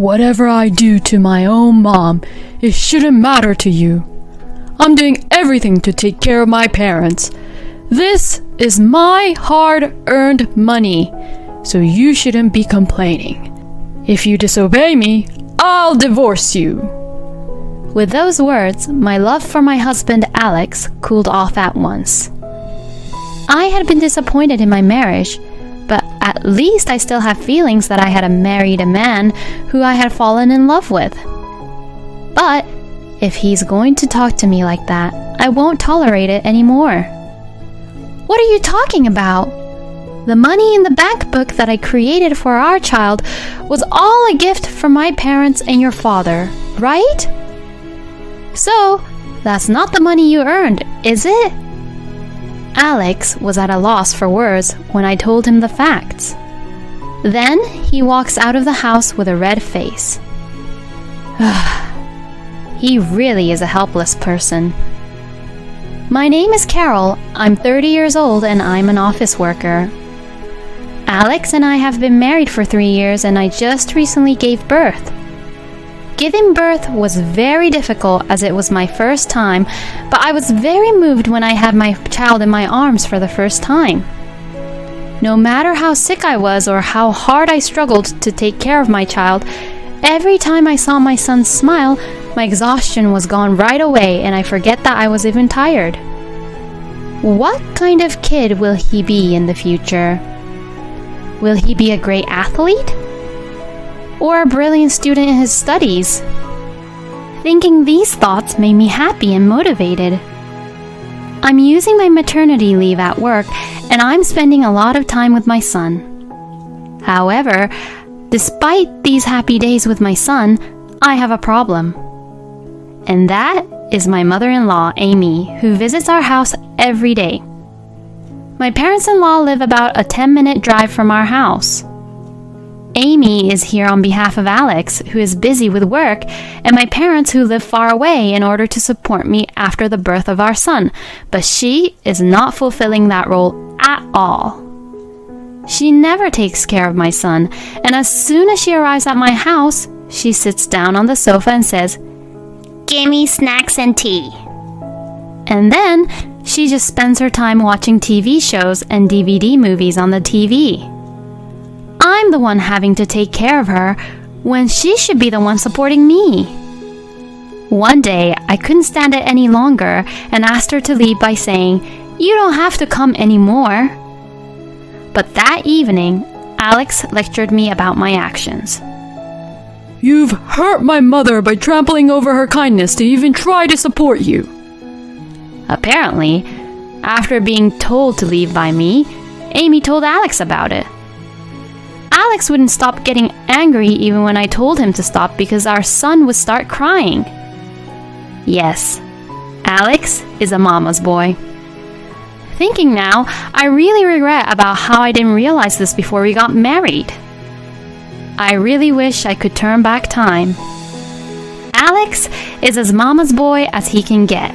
Whatever I do to my own mom, it shouldn't matter to you. I'm doing everything to take care of my parents. This is my hard-earned money, so you shouldn't be complaining. If you disobey me, I'll divorce you." With those words, my love for my husband Alex cooled off at once. I had been disappointed in my marriage, but at least I still have feelings that I had married a man who I had fallen in love with. But if he's going to talk to me like that, I won't tolerate it anymore. "What are you talking about? The money in the bank book that I created for our child was all a gift from my parents and your father, right? So, that's not the money you earned, is it?" Alex was at a loss for words when I told him the facts. Then he walks out of the house with a red face. He really is a helpless person. My name is Carol. I'm 30 years old and I'm an office worker. Alex and I have been married for 3 years and I just recently gave birth. Giving birth was very difficult as it was my first time, but I was very moved when I had my child in my arms for the first time. No matter how sick I was or how hard I struggled to take care of my child, every time I saw my son smile, my exhaustion was gone right away and I forget that I was even tired. What kind of kid will he be in the future? Will he be a great athlete? Or a brilliant student in his studies? Thinking these thoughts made me happy and motivated. I'm using my maternity leave at work and I'm spending a lot of time with my son. However, despite these happy days with my son, I have a problem. And that is my mother-in-law, Amy, who visits our house every day. My parents-in-law live about a 10-minute drive from our house. Amy is here on behalf of Alex, who is busy with work, and my parents who live far away in order to support me after the birth of our son, but she is not fulfilling that role at all. She never takes care of my son, and as soon as she arrives at my house, she sits down on the sofa and says, "Gimme snacks and tea." And then she just spends her time watching TV shows and DVD movies on the TV. I'm the one having to take care of her when she should be the one supporting me. One day, I couldn't stand it any longer and asked her to leave by saying, "You don't have to come anymore." But that evening, Alex lectured me about my actions. "You've hurt my mother by trampling over her kindness to even try to support you." Apparently, after being told to leave by me, Amy told Alex about it. Alex wouldn't stop getting angry even when I told him to stop because our son would start crying. Yes, Alex is a mama's boy. Thinking now, I really regret about how I didn't realize this before we got married. I really wish I could turn back time. Alex is as mama's boy as he can get.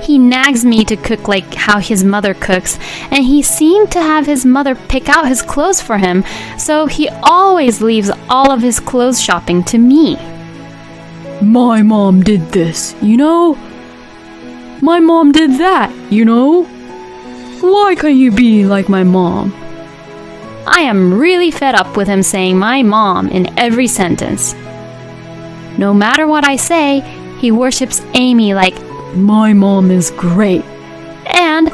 He nags me to cook like how his mother cooks, and he seemed to have his mother pick out his clothes for him, so he always leaves all of his clothes shopping to me. "My mom did this, you know? My mom did that, you know? Why can't you be like my mom?" I am really fed up with him saying my mom in every sentence. No matter what I say, he worships Amy like, "My mom is great, and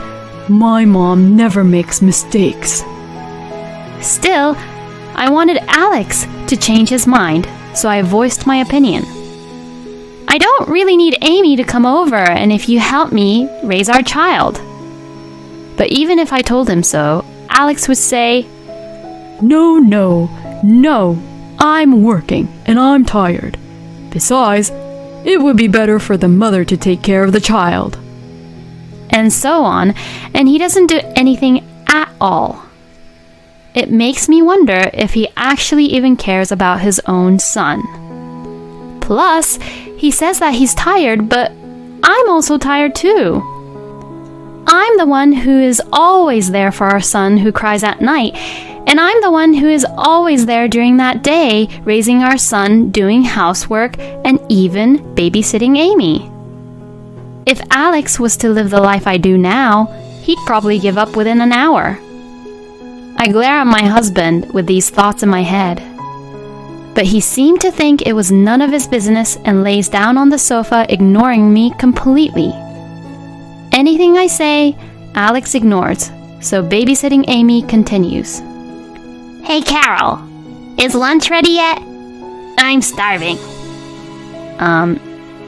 my mom never makes mistakes." Still, I wanted Alex to change his mind, so I voiced my opinion. "I don't really need Amy to come over, and if you help me raise our child." But even if I told him so, Alex would say, No, I'm working and I'm tired. Besides, it would be better for the mother to take care of the child." And so on, and he doesn't do anything at all. It makes me wonder if he actually even cares about his own son. Plus, he says that he's tired, but I'm also tired too. I'm the one who is always there for our son who cries at night, and I'm the one who is always there during that day, raising our son, doing housework, and even babysitting Amy. If Alex was to live the life I do now, he'd probably give up within an hour. I glare at my husband with these thoughts in my head. But he seemed to think it was none of his business and lays down on the sofa, ignoring me completely. Anything I say, Alex ignores, so babysitting Amy continues. Hey Carol, is lunch ready yet? I'm starving.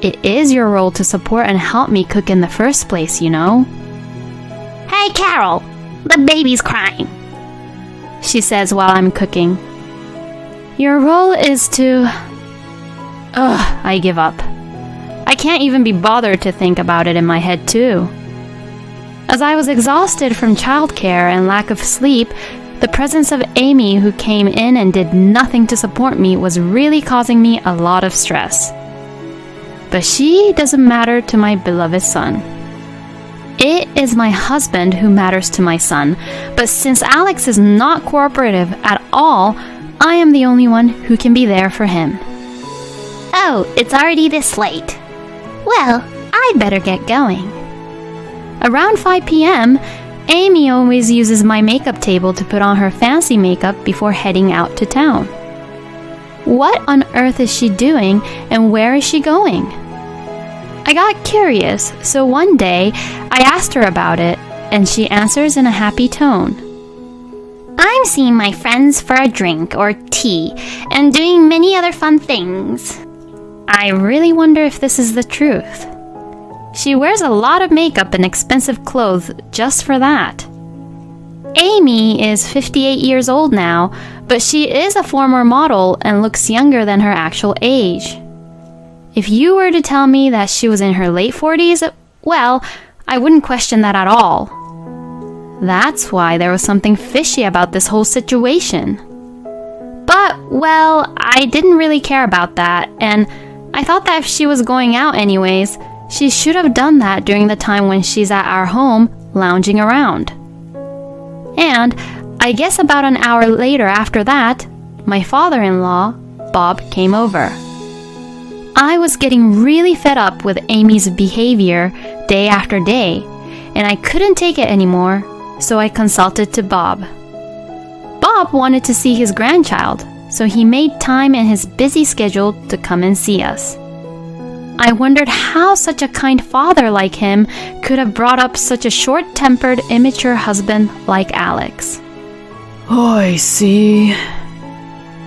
It is your role to support and help me cook in the first place, you know. Hey Carol, the baby's crying, she says while I'm cooking. Your role is to... I give up. I can't even be bothered to think about it in my head too. As I was exhausted from childcare and lack of sleep, the presence of Amy, who came in and did nothing to support me, was really causing me a lot of stress. But she doesn't matter to my beloved son. It is my husband who matters to my son, but since Alex is not cooperative at all, I am the only one who can be there for him. Oh, it's already this late. Well, I'd better get going. Around 5 p.m., Amy always uses my makeup table to put on her fancy makeup before heading out to town. What on earth is she doing and where is she going? I got curious, so one day I asked her about it, and she answers in a happy tone. I'm seeing my friends for a drink or tea and doing many other fun things. I really wonder if this is the truth. She wears a lot of makeup and expensive clothes just for that. Amy is 58 years old now, but she is a former model and looks younger than her actual age. If you were to tell me that she was in her late 40s, well, I wouldn't question that at all. That's why there was something fishy about this whole situation. But, well, I didn't really care about that, and I thought that if she was going out anyways, she should have done that during the time when she's at our home, lounging around. And I guess about an hour later after that, my father-in-law, Bob, came over. I was getting really fed up with Amy's behavior day after day, and I couldn't take it anymore, so I consulted to Bob. Bob wanted to see his grandchild, so he made time in his busy schedule to come and see us. I wondered how such a kind father like him could have brought up such a short-tempered, immature husband like Alex. I see.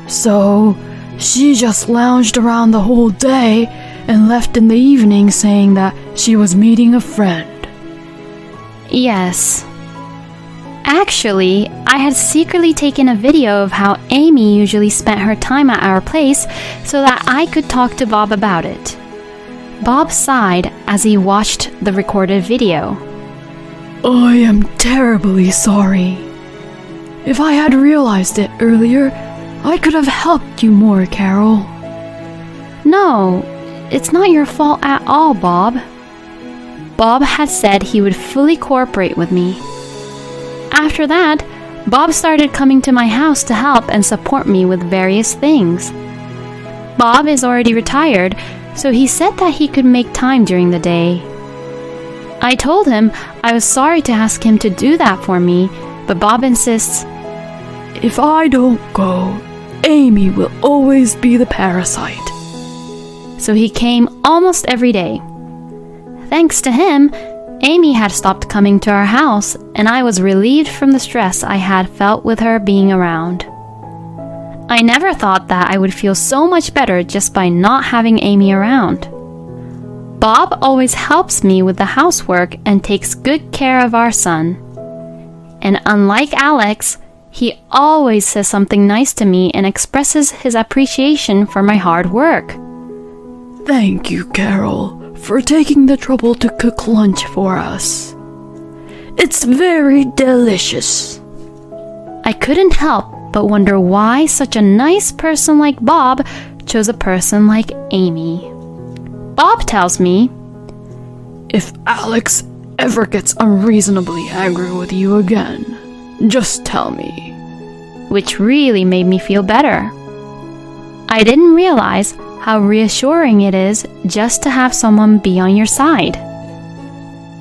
So, she just lounged around the whole day and left in the evening saying that she was meeting a friend. Yes. Actually, I had secretly taken a video of how Amy usually spent her time at our place so that I could talk to Bob about it. Bob sighed as he watched the recorded video. I am terribly sorry. If I had realized it earlier, I could have helped you more, Carol. No, it's not your fault at all, Bob. Bob had said he would fully cooperate with me. After that, Bob started coming to my house to help and support me with various things. Bob is already retired, so he said that he could make time during the day. I told him I was sorry to ask him to do that for me, but Bob insists, If I don't go, Amy will always be the parasite. So he came almost every day. Thanks to him, Amy had stopped coming to our house, and I was relieved from the stress I had felt with her being around. I never thought that I would feel so much better just by not having Amy around. Bob always helps me with the housework and takes good care of our son. And unlike Alex, he always says something nice to me and expresses his appreciation for my hard work. Thank you, Carol, for taking the trouble to cook lunch for us. It's very delicious. I couldn't help but wonder why such a nice person like Bob chose a person like Amy. Bob tells me, If Alex ever gets unreasonably angry with you again, just tell me. Which really made me feel better. I didn't realize how reassuring it is just to have someone be on your side.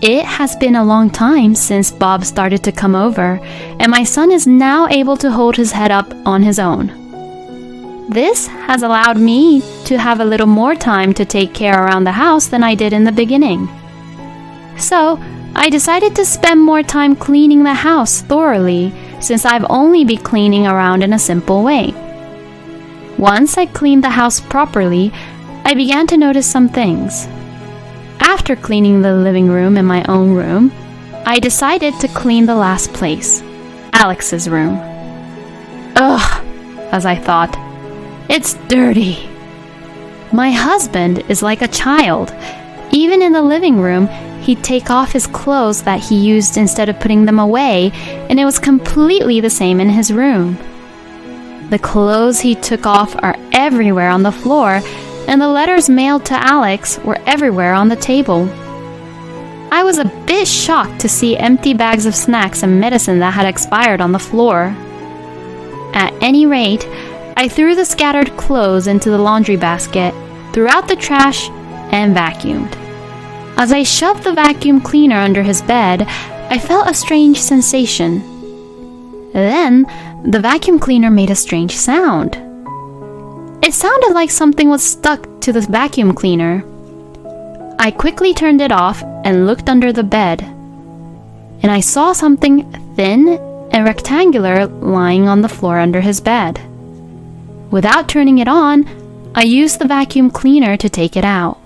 It has been a long time since Bob started to come over, and my son is now able to hold his head up on his own. This has allowed me to have a little more time to take care around the house than I did in the beginning. So, I decided to spend more time cleaning the house thoroughly, since I've only been cleaning around in a simple way. Once I cleaned the house properly, I began to notice some things. After cleaning the living room and my own room, I decided to clean the last place, Alex's room. Ugh, as I thought, it's dirty. My husband is like a child. Even in the living room, he'd take off his clothes that he used instead of putting them away, and it was completely the same in his room. The clothes he took off are everywhere on the floor, and the letters mailed to Alex were everywhere on the table. I was a bit shocked to see empty bags of snacks and medicine that had expired on the floor. At any rate, I threw the scattered clothes into the laundry basket, threw out the trash, and vacuumed. As I shoved the vacuum cleaner under his bed, I felt a strange sensation. Then, the vacuum cleaner made a strange sound. It sounded like something was stuck to the vacuum cleaner. I quickly turned it off and looked under the bed, and I saw something thin and rectangular lying on the floor under his bed. Without turning it on, I used the vacuum cleaner to take it out.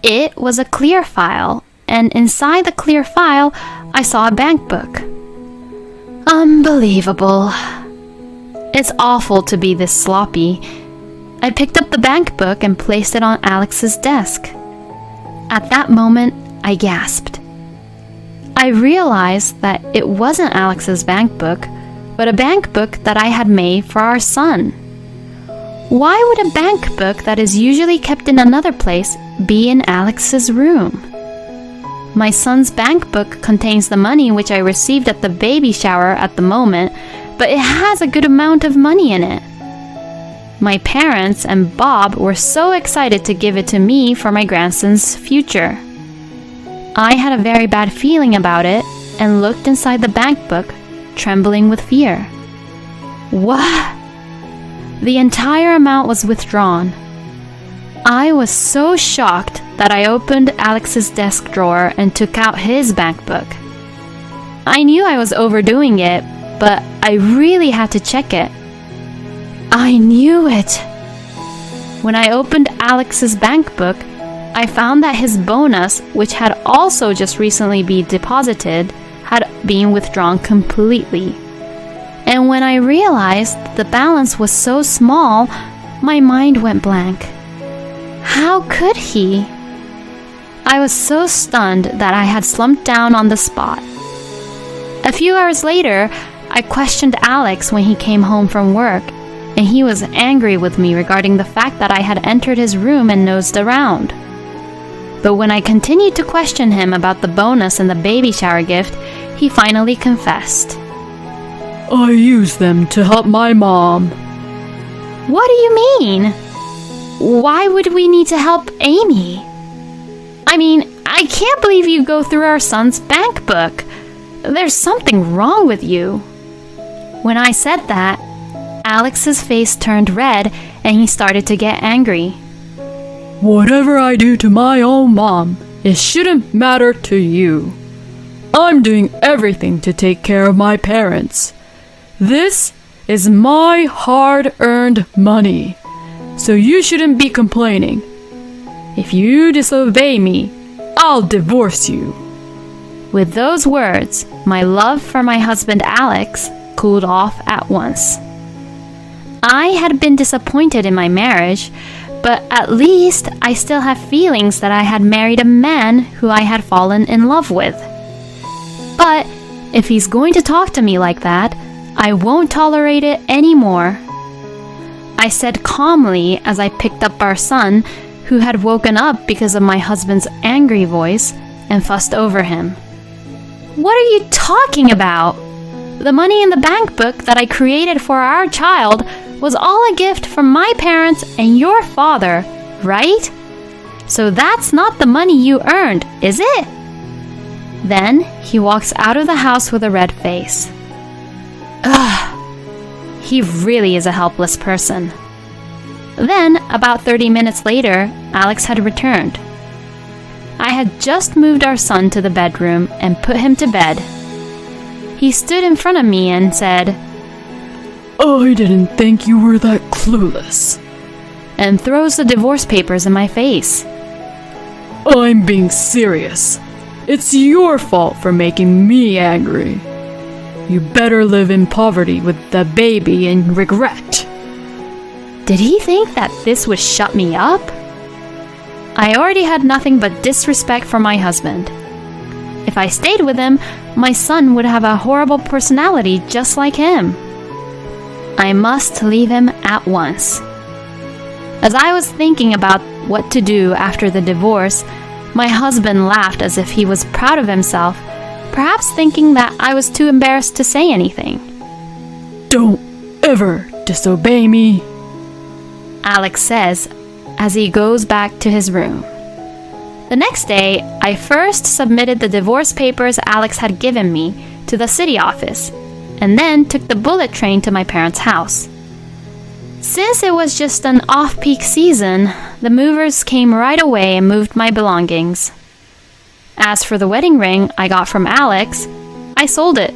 It was a clear file, and inside the clear file, I saw a bank book. Unbelievable. It's awful to be this sloppy. I picked up the bank book and placed it on Alex's desk. At that moment, I gasped. I realized that it wasn't Alex's bank book, but a bank book that I had made for our son. Why would a bank book that is usually kept in another place be in Alex's room? My son's bank book contains the money which I received at the baby shower at the moment, but it has a good amount of money in it. My parents and Bob were so excited to give it to me for my grandson's future. I had a very bad feeling about it and looked inside the bank book, trembling with fear. What? The entire amount was withdrawn. I was so shocked that I opened Alex's desk drawer and took out his bank book. I knew I was overdoing it, but I really had to check it. I knew it. When I opened Alex's bank book, I found that his bonus, which had also just recently been deposited, had been withdrawn completely. And when I realized the balance was so small, my mind went blank. How could he? I was so stunned that I had slumped down on the spot. A few hours later, I questioned Alex when he came home from work, and he was angry with me regarding the fact that I had entered his room and nosed around. But when I continued to question him about the bonus and the baby shower gift, he finally confessed. I use them to help my mom. What do you mean? Why would we need to help Amy? I mean, I can't believe you go through our son's bank book. There's something wrong with you. When I said that, Alex's face turned red and he started to get angry. Whatever I do to my own mom, it shouldn't matter to you. I'm doing everything to take care of my parents. This is my hard-earned money, so you shouldn't be complaining. If you disobey me, I'll divorce you. With those words, my love for my husband Alex cooled off at once. I had been disappointed in my marriage, but at least I still have feelings that I had married a man who I had fallen in love with. But if he's going to talk to me like that, I won't tolerate it anymore. I said calmly as I picked up our son, who had woken up because of my husband's angry voice, and fussed over him. "What are you talking about? The money in the bank book that I created for our child was all a gift from my parents and your father, right? So that's not the money you earned, is it?" Then he walks out of the house with a red face. Ugh, he really is a helpless person. Then, about 30 minutes later, Alex had returned. I had just moved our son to the bedroom and put him to bed. He stood in front of me and said, I didn't think you were that clueless. and throws the divorce papers in my face. I'm being serious. It's your fault for making me angry. You better live in poverty with the baby and regret. Did he think that this would shut me up? I already had nothing but disrespect for my husband. If I stayed with him, my son would have a horrible personality just like him. I must leave him at once. As I was thinking about what to do after the divorce, my husband laughed as if he was proud of himself, perhaps thinking that I was too embarrassed to say anything. Don't ever disobey me, Alex says as he goes back to his room. The next day, I first submitted the divorce papers Alex had given me to the city office, and then took the bullet train to my parents' house. Since it was just an off-peak season, the movers came right away and moved my belongings. As for the wedding ring I got from Alex, I sold it.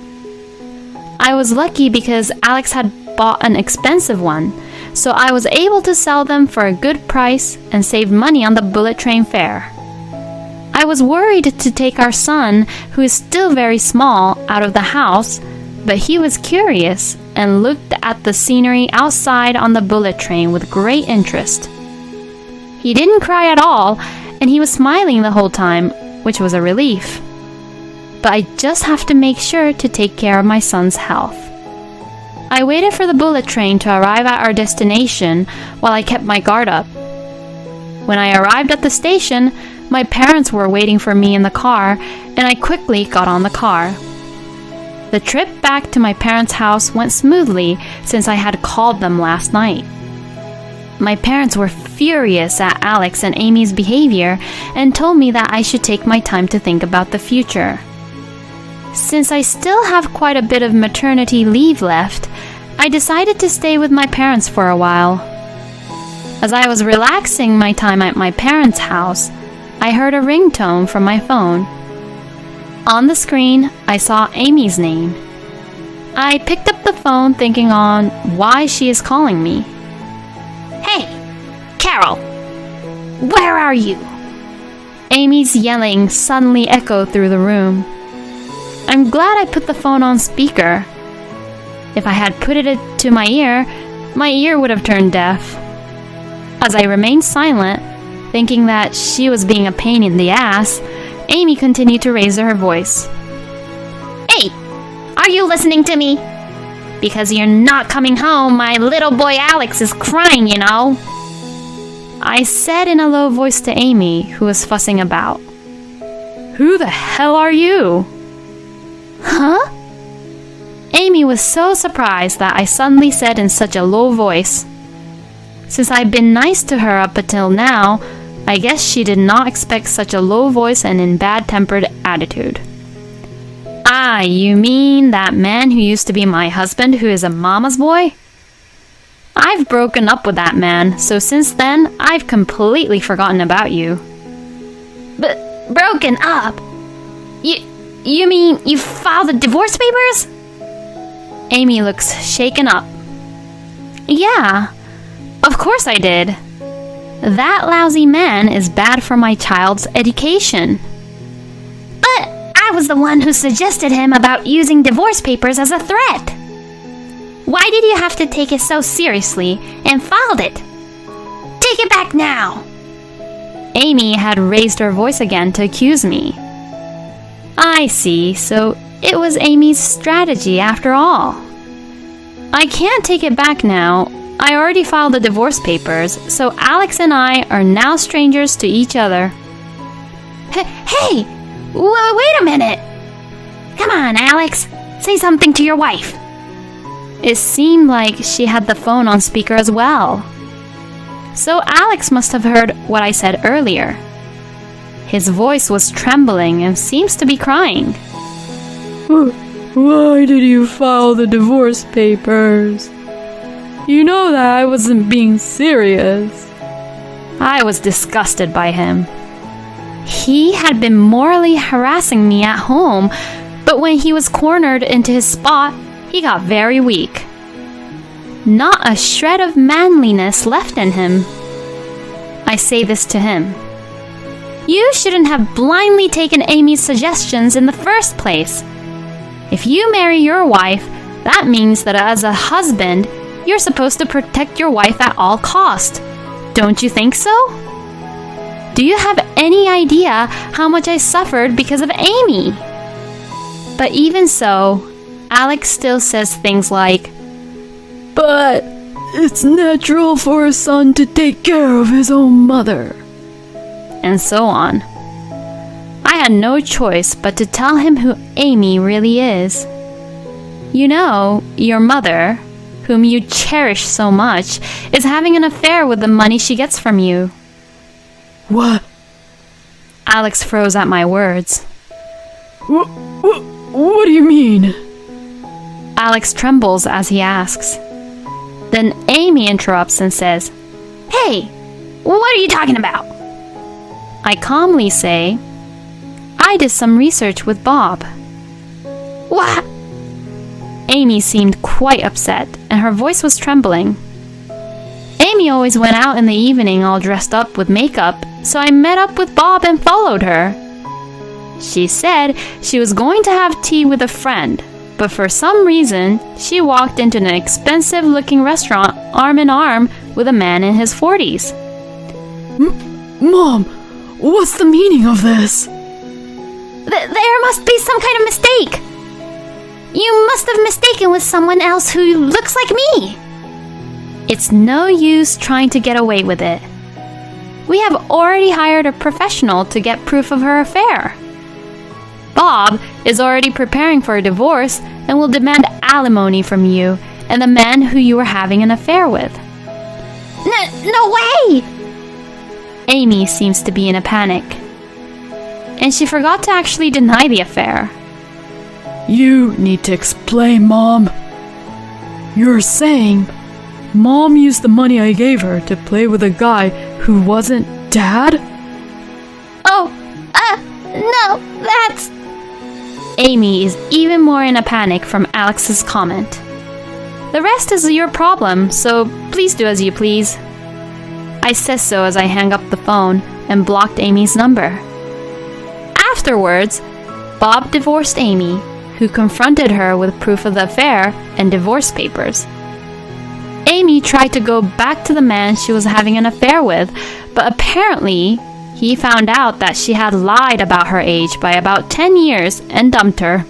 I was lucky because Alex had bought an expensive one, so I was able to sell them for a good price and saved money on the bullet train fare. I was worried to take our son, who is still very small, out of the house, but he was curious and looked at the scenery outside on the bullet train with great interest. He didn't cry at all, and he was smiling the whole time, which was a relief. But I just have to make sure to take care of my son's health. I waited for the bullet train to arrive at our destination while I kept my guard up. When I arrived at the station, my parents were waiting for me in the car, and I quickly got on the car. The trip back to my parents' house went smoothly since I had called them last night. My parents were furious at Alex and Amy's behavior and told me that I should take my time to think about the future. Since I still have quite a bit of maternity leave left, I decided to stay with my parents for a while. As I was relaxing my time at my parents' house, I heard a ringtone from my phone. On the screen, I saw Amy's name. I picked up the phone thinking on why she is calling me. Hey, Carol, where are you? Amy's yelling suddenly echoed through the room. I'm glad I put the phone on speaker. If I had put it to my ear would have turned deaf. As I remained silent, thinking that she was being a pain in the ass, Amy continued to raise her voice. Hey, are you listening to me? Because you're not coming home, my little boy Alex is crying, you know. I said in a low voice to Amy, who was fussing about. Who the hell are you? Huh? Amy was so surprised that I suddenly said in such a low voice. Since I'd been nice to her up until now, I guess she did not expect such a low voice and in bad-tempered attitude. Ah, you mean that man who used to be my husband who is a mama's boy? I've broken up with that man, so since then, I've completely forgotten about you. But broken up? You mean you filed the divorce papers? Amy looks shaken up. Yeah, of course I did. That lousy man is bad for my child's education. But I was the one who suggested him about using divorce papers as a threat. Why did you have to take it so seriously and filed it? Take it back now. Amy had raised her voice again to accuse me. I see, so it was Amy's strategy after all. I can't take it back now. I already filed the divorce papers, so Alex and I are now strangers to each other. Hey, Wait a minute! Come on, Alex. Say something to your wife. It seemed like she had the phone on speaker as well. So Alex must have heard what I said earlier. His voice was trembling and seems to be crying. Why did you file the divorce papers? You know that I wasn't being serious. I was disgusted by him. He had been morally harassing me at home, but when he was cornered into his spot, he got very weak. Not a shred of manliness left in him. I say this to him. You shouldn't have blindly taken Amy's suggestions in the first place. If you marry your wife, that means that as a husband, you're supposed to protect your wife at all cost. Don't you think so? Do you have any idea how much I suffered because of Amy? But even so, Alex still says things like, But it's natural for a son to take care of his own mother. And so on. I had no choice but to tell him who Amy really is. You know, your mother, whom you cherish so much, is having an affair with the money she gets from you. What? Alex froze at my words. What do you mean? Alex trembles as he asks. Then Amy interrupts and says, Hey, what are you talking about? I calmly say, I did some research with Bob. What? Amy seemed quite upset, and her voice was trembling. Amy always went out in the evening all dressed up with makeup, so I met up with Bob and followed her. She said she was going to have tea with a friend, but for some reason, she walked into an expensive-looking restaurant arm in arm with a man in his 40s. Mom, what's the meaning of this? There must be some kind of mistake. You must have mistaken with someone else who looks like me. It's no use trying to get away with it. We have already hired a professional to get proof of her affair. Bob is already preparing for a divorce and will demand alimony from you and the man who you were having an affair with. No way! Amy seems to be in a panic. And she forgot to actually deny the affair. You need to explain, Mom. You're saying Mom used the money I gave her to play with a guy who wasn't Dad? Oh, no, that's... Amy is even more in a panic from Alex's comment. The rest is your problem, so please do as you please. I says so as I hang up the phone and blocked Amy's number. Afterwards, Bob divorced Amy, who confronted her with proof of the affair and divorce papers. Amy tried to go back to the man she was having an affair with, but apparently he found out that she had lied about her age by about 10 years and dumped her.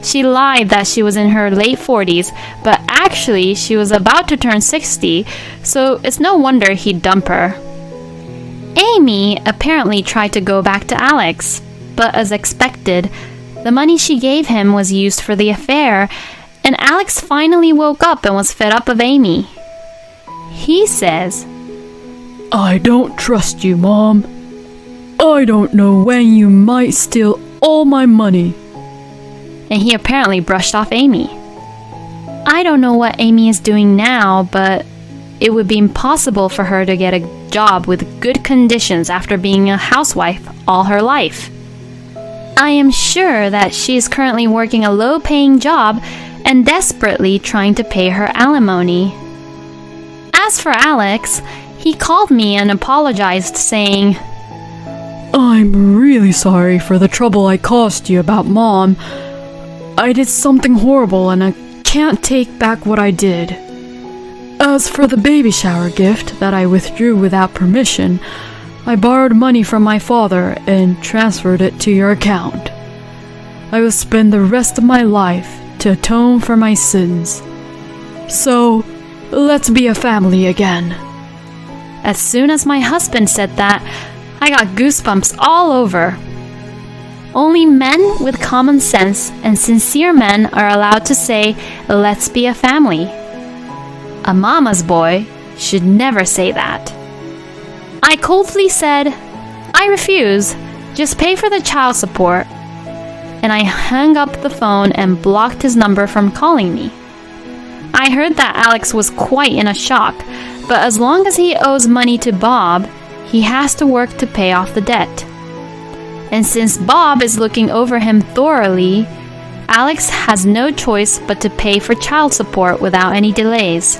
She lied that she was in her late 40s, but actually she was about to turn 60, so it's no wonder he'd dump her. Amy apparently tried to go back to Alex, but as expected, the money she gave him was used for the affair, and Alex finally woke up and was fed up of Amy. He says, I don't trust you, Mom. I don't know when you might steal all my money. And he apparently brushed off Amy. I don't know what Amy is doing now, but it would be impossible for her to get a job with good conditions after being a housewife all her life. I am sure that she is currently working a low-paying job and desperately trying to pay her alimony. As for Alex, he called me and apologized, saying, I'm really sorry for the trouble I caused you about Mom. I did something horrible and I can't take back what I did. As for the baby shower gift that I withdrew without permission, I borrowed money from my father and transferred it to your account. I will spend the rest of my life to atone for my sins. So, let's be a family again. As soon as my husband said that, I got goosebumps all over. Only men with common sense and sincere men are allowed to say, "Let's be a family." A mama's boy should never say that. I coldly said, "I refuse. Just pay for the child support." And I hung up the phone and blocked his number from calling me. I heard that Alex was quite in a shock, but as long as he owes money to Bob, he has to work to pay off the debt. And since Bob is looking over him thoroughly, Alex has no choice but to pay for child support without any delays.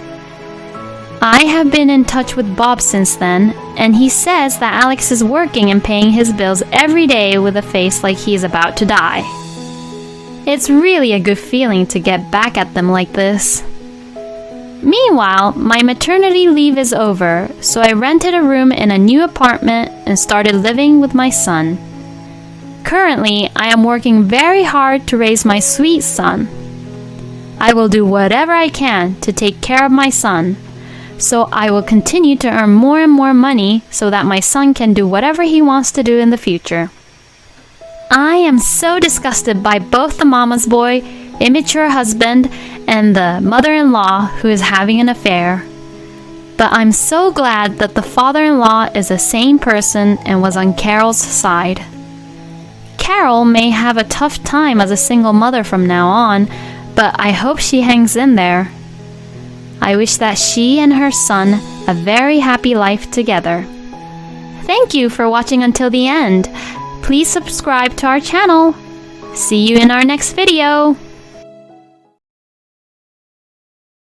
I have been in touch with Bob since then, and he says that Alex is working and paying his bills every day with a face like he is about to die. It's really a good feeling to get back at them like this. Meanwhile, my maternity leave is over, so I rented a room in a new apartment and started living with my son. Currently, I am working very hard to raise my sweet son. I will do whatever I can to take care of my son, so I will continue to earn more and more money so that my son can do whatever he wants to do in the future. I am so disgusted by both the mama's boy, immature husband, and the mother-in-law who is having an affair. But I'm so glad that the father-in-law is a sane person and was on Carol's side. Carol may have a tough time as a single mother from now on, but I hope she hangs in there. I wish that she and her son a very happy life together. Thank you for watching until the end. Please subscribe to our channel. See you in our next video.